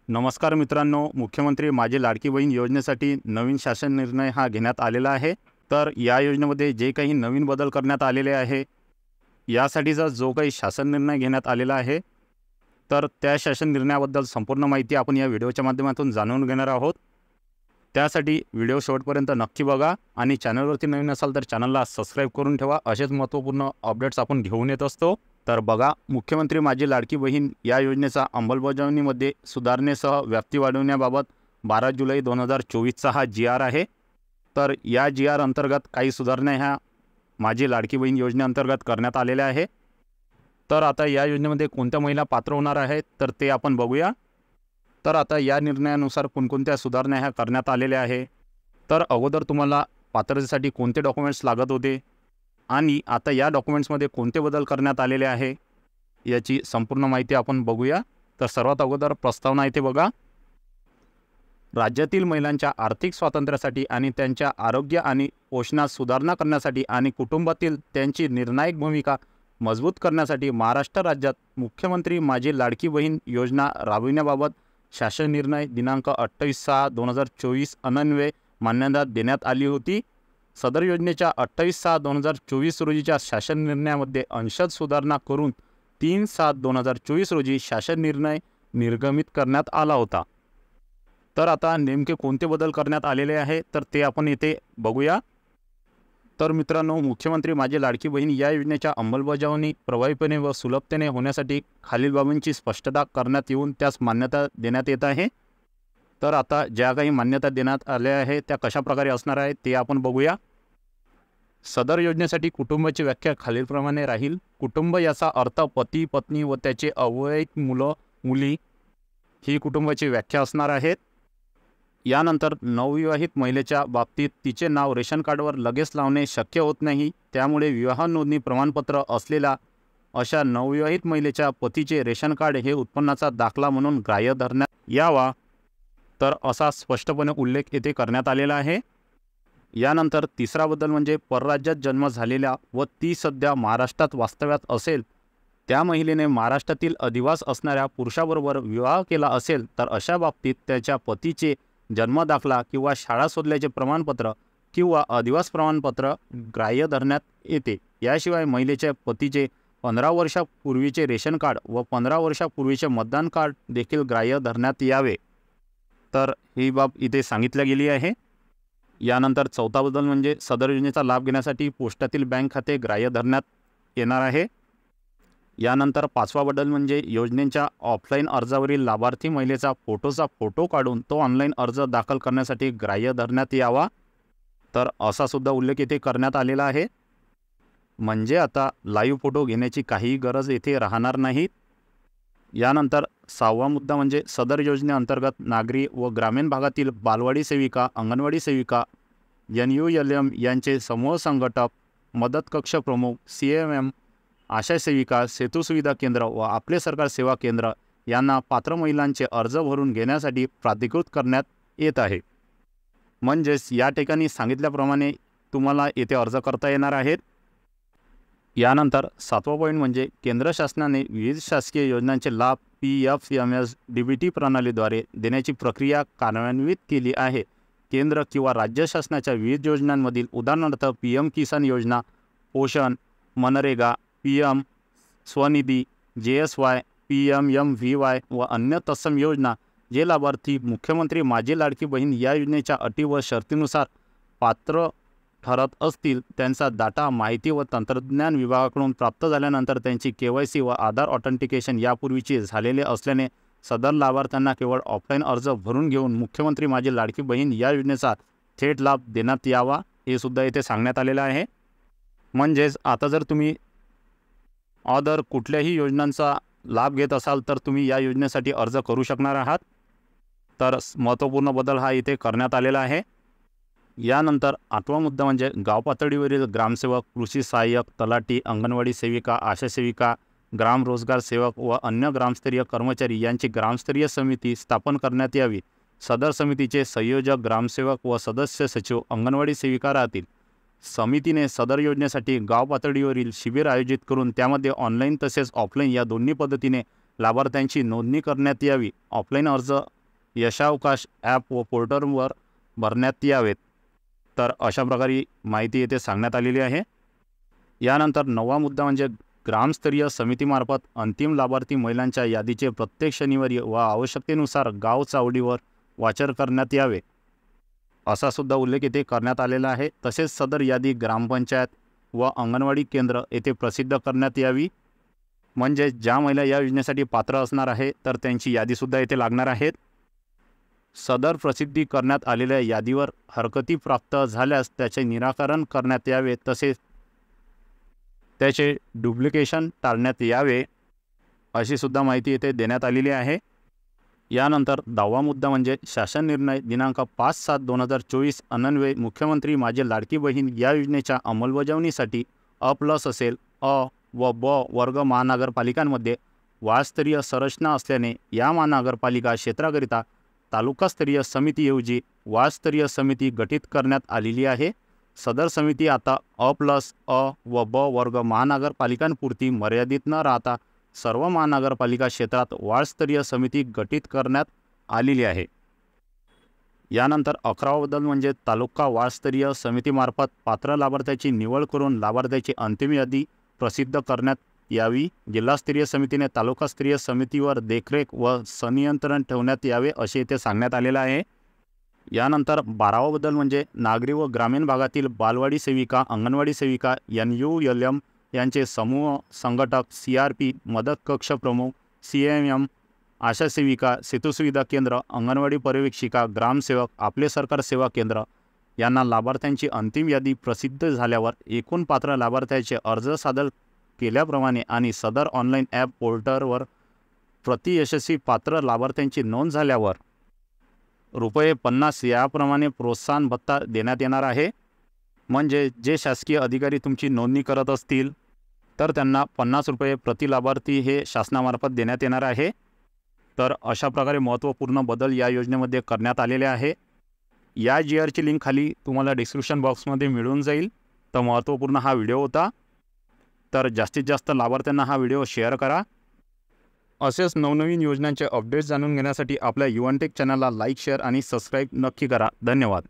नमस्कार मित्रांनो, मुख्यमंत्री माझी लाडकी बहीण योजनेसाठी नवीन शासन निर्णय हा घेण्यात आलेला आहे। तर या योजनेमध्ये जे काही नवीन बदल करण्यात आलेले आहे, यासाठीचा जो काही शासन निर्णय घेण्यात आलेला आहे, तर त्या शासन निर्णयाबद्दल संपूर्ण माहिती आपण या व्हिडिओच्या माध्यमातून जाणून घेणार आहोत। त्यासाठी व्हिडिओ शेवटपर्यंत नक्की बघा आणि चॅनलवरती नवीन असाल तर चॅनलला सबस्क्राईब करून ठेवा। असेच महत्त्वपूर्ण अपडेट्स आपण घेऊन येत असतो। तर बघा, मुख्यमंत्री माझी लाडकी बहीण या योजनेचा अंमलबजावणीमध्ये सुधारणेसह व्याप्ती वाढवण्याबाबत 12 जुलै 2024चा हा जी.आर. आहे। तर या जी.आर. अंतर्गत काही सुधारणा ह्या माझी लाडकी बहीण योजनेअंतर्गत करण्यात आलेल्या आहे। तर आता या योजनेमध्ये कोणत्या महिला पात्र होणार आहेत तर ते आपण बघूया। तर आता या निर्णयानुसार कोणकोणत्या सुधारणा ह्या करण्यात आलेल्या आहे। तर अगोदर तुम्हाला पात्रतेसाठी कोणते डॉक्युमेंट्स लागत होते आणि आता या डॉक्युमेंट्समध्ये कोणते बदल करण्यात आलेले आहे, याची संपूर्ण माहिती आपण बघूया। तर सर्वात अगोदर प्रस्तावना इथे बघा। राज्यातील महिलांच्या आर्थिक स्वातंत्र्यासाठी आणि त्यांच्या आरोग्य आणि पोषणात सुधारणा करण्यासाठी आणि कुटुंबातील त्यांची निर्णायक भूमिका मजबूत करण्यासाठी महाराष्ट्र राज्यात मुख्यमंत्री माझी लाडकी बहीण योजना राबविण्याबाबत शासन निर्णय दिनांक 28/6/2024 अन्वये मान्यता देण्यात आली होती। सदर योजनेच्या 28/6/2024 रोजीच्या शासन निर्णयामध्ये अंशतः सुधारणा करून 3/7/2024 रोजी शासन निर्णय निर्गमित करण्यात आला होता। तर आता नेमके कोणते बदल करण्यात आलेले आहे तर ते आपण इथे बघूया। तर मित्रांनो, मुख्यमंत्री माझी लाडकी बहीण या योजनेच्या अंमलबजावणी प्रभावीपणे व सुलभतेने होण्यासाठी खालील बाबींची स्पष्टता करण्यात येऊन त्यास मान्यता देण्यात येत आहे। तर आता ज्या काही मान्यता देण्यात आल्या आहे त्या कशा प्रकारे असणार आहे ते आपण बघूया। सदर योजनेसाठी कुटुंबाची व्याख्या खालीलप्रमाणे राहील। कुटुंब याचा अर्थ पती पत्नी व त्याचे अवयव मुलं मुली ही कुटुंबाची व्याख्या असणार आहेत। यानंतर नवविवाहित महिलेच्या बाबतीत तिचे नाव रेशन कार्डवर लगेच लावणे शक्य होत नाही, त्यामुळे विवाह नोंदणी प्रमाणपत्र असलेल्या अशा नवविवाहित महिलेच्या पतीचे रेशन कार्ड हे उत्पन्नाचा दाखला म्हणून ग्राह्य धरण्यात यावा, तर असा स्पष्टपणे उल्लेख येथे करण्यात आलेला आहे। यानंतर तिसरा बदल म्हणजे परराज्यात जन्म झालेल्या व ती सध्या महाराष्ट्रात वास्तव्यात असेल त्या महिलेने महाराष्ट्रातील अधिवास असणाऱ्या पुरुषाबरोबर विवाह केला असेल तर अशा बाबतीत त्याच्या पतीचे जन्मदाखला किंवा शाळा सोडल्याचे प्रमाणपत्र किंवा अधिवास प्रमाणपत्र ग्राह्य धरण्यात येते। याशिवाय महिलेच्या पतीचे 15 वर्षापूर्वीचे रेशन कार्ड व 15 वर्षापूर्वीचे मतदान कार्ड देखील ग्राह्य धरण्यात यावे, तर ही बाब इथे सांगितली गेली आहे। यानंतर चौथा बदल म्हणजे सदर योजनेचा लाभ घेण्यासाठी पोस्टातील बँक खाते ग्राह्य धरण्यात येणार आहे। यानंतर पाचवा बदल म्हणजे योजनेच्या ऑफलाईन अर्जावरील लाभार्थी महिलेचा फोटो काढून तो ऑनलाईन अर्ज दाखल करण्यासाठी ग्राह्य धरण्यात यावा, तर असा सुद्धा उल्लेख येथे करण्यात आलेला आहे। म्हणजे आता लाईव्ह फोटो घेण्याची काही गरज येथे राहणार नाही। यानंतर सहावा मुद्दा म्हणजे सदर योजनेअंतर्गत नागरी व ग्रामीण भागातील बालवाडी सेविका, अंगणवाडी सेविका, NULM यांचे समूह संघटक, मदत कक्ष प्रमुख, CMM, आशा सेविका, सेतू सुविधा केंद्र व आपले सरकार सेवा केंद्र यांना पात्र महिलांचे अर्ज भरून घेण्यासाठी प्राधिकृत करण्यात येत आहे। म्हणजेच या ठिकाणी सांगितल्याप्रमाणे तुम्हाला येथे अर्ज करता येणार आहेत। यानंतर सातवा पॉईंट म्हणजे केंद्र शासनाने विविध शासकीय योजनांचे लाभ PFMS DBT प्रणालीद्वारे देण्याची प्रक्रिया कार्यान्वित केली आहे। केंद्र किंवा राज्य शासनाच्या विविध योजनांमधील उदाहरणार्थ PM किसान योजना, पोषण, MNREGA, PM Svanidhi, JSY, PMMVY व अन्य तत्सम योजना जे लाभार्थी मुख्यमंत्री माझी लाडकी बहीण या योजनेच्या अटी व शर्तीनुसार पात्र ठरत असतील त्यांचा डाटा माहिती व तंत्रज्ञान विभागाकडून प्राप्त झाल्यानंतर त्यांची KYC व आधार ऑथेंटिकेशन यापूर्वीचे झालेले असल्याने सदर लाभार्थ्यांना केवळ ऑफलाईन अर्ज भरून घेऊन मुख्यमंत्री माझी लाडकी बहीण या योजनेचा थेट लाभ देण्यात यावा, हे सुद्धा येथे सांगण्यात आलेलं आहे। म्हणजेच आता जर तुम्ही अदर कुठल्याही योजनांचा लाभ घेत असाल तर तुम्ही या योजनेसाठी अर्ज करू शकणार आहात, तर महत्त्वपूर्ण बदल हा इथे करण्यात आलेला आहे। यानंतर आठवा मुद्दा म्हणजे गाव पातळीवरील ग्रामसेवक, कृषी सहाय्यक, तलाठी, अंगणवाडी सेविका, आशा सेविका, ग्राम रोजगार सेवक व अन्य ग्रामस्तरीय कर्मचारी यांची ग्रामस्तरीय समिती स्थापन करण्यात यावी। सदर समितीचे संयोजक ग्रामसेवक व सदस्य सचिव अंगणवाडी सेविका राहतील। समितीने सदर योजनेसाठी गाव पातळीवरील शिबिर आयोजित करून त्यामध्ये ऑनलाईन तसेच ऑफलाईन या दोन्ही पद्धतीने लाभार्थ्यांची नोंदणी करण्यात यावी. ऑफलाईन अर्ज यशावकाश ॲप व पोर्टलवर भरण्यात यावेत. तर अशा प्रकारे माहिती येथे सांगण्यात आलेली आहे. यानंतर 9वा मुद्दा म्हणजे ग्रामस्तरीय समितीमार्फत अंतिम लाभार्थी महिलांच्या यादीचे प्रत्येक शनिवारी व आवश्यकतेनुसार गाव चावडीवर वाचन करण्यात यावे, असा सुद्धा उल्लेख येथे करण्यात आलेला आहे. तसेच सदर यादी ग्रामपंचायत व अंगणवाडी केंद्र येथे प्रसिद्ध करण्यात यावी. म्हणजे ज्या महिला या योजनेसाठी पात्र असणार आहे तर त्यांची यादीसुद्धा येथे लागणार आहेत. सदर प्रसिद्धी करण्यात आलेल्या यादीवर हरकती प्राप्त झाल्यास त्याचे निराकरण करण्यात यावे, तसेच त्याचे डुप्लिकेशन टाळण्यात यावे, अशी सुद्धा माहिती येथे देण्यात आलेली आहे. यानंतर 10वा मुद्दा म्हणजे शासन निर्णय दिनांक 5/7/2024 अन्वये मुख्यमंत्री माझी लाडकी बहीण या योजनेच्या अंमलबजावणीसाठी अ+ असेल अ व ब वर्ग महानगरपालिकांमध्ये वार्डस्तरीय संरचना असल्याने या महानगरपालिका क्षेत्राकरिता तालुकास्तरीय समितीऐवजी वार्डस्तरीय समिती गठीत करण्यात आलेली आहे. सदर समिती आता अ+ अ व ब वर्ग महानगरपालिकांपुरती मर्यादित न राहता सर्व महानगरपालिका क्षेत्रात वार्डस्तरीय समिती गठीत करण्यात आलेली आहे. यानंतर 11वा बदल म्हणजे तालुका वार्डस्तरीय समितीमार्फत पात्र लाभार्थ्याची निवड करून लाभार्थ्याची अंतिम यादी प्रसिद्ध करण्यात यावी. जिल्हास्तरीय समितीने तालुकास्तरीय समितीवर देखरेख व संनियंत्रण ठेवण्यात यावे, असे इथे सांगण्यात आलेलं आहे. यानंतर 12वा बदल म्हणजे नागरी व ग्रामीण भागातील बालवाडी सेविका, अंगणवाडी सेविका, NULM यांचे समूह संघटक, CRP, मदत कक्ष प्रमुख, CMM, आशा सेविका, सेतू सुविधा केंद्र, अंगणवाडी पर्यवेक्षिका, ग्रामसेवक, आपले सरकार सेवा केंद्र यांना लाभार्थ्यांची अंतिम यादी प्रसिद्ध झाल्यावर एकूण पात्र लाभार्थ्याचे अर्ज सादर केल्याप्रमाणे आणि सदर ऑनलाईन ॲप पोर्टलवर प्रति यशस्वी पात्र लाभार्थ्यांची नोंद झाल्यावर ₹50 याप्रमाणे प्रोत्साहन भत्ता देण्यात येणार आहे. म्हणजे जे शासकीय अधिकारी तुमची नोंदणी करत असतील तर त्यांना ₹50 प्रति लाभार्थी हे शासनामार्फत देण्यात येणार आहे. तर अशा प्रकारे महत्त्वपूर्ण बदल या योजनेमध्ये करण्यात आलेले आहे. या GRची लिंक खाली तुम्हाला डिस्क्रिप्शन बॉक्समध्ये मिळून जाईल. तर महत्त्वपूर्ण हा व्हिडिओ होता. तर जास्तीत जास्त लाभार्थ्यांना हा व्हिडिओ शेअर करा. असेच नवनवीन योजनांचे अपडेट्स जाणून घेण्यासाठी आपल्या युवांटेक चॅनलला लाईक, शेअर आणि सबस्क्राईब नक्की करा. धन्यवाद.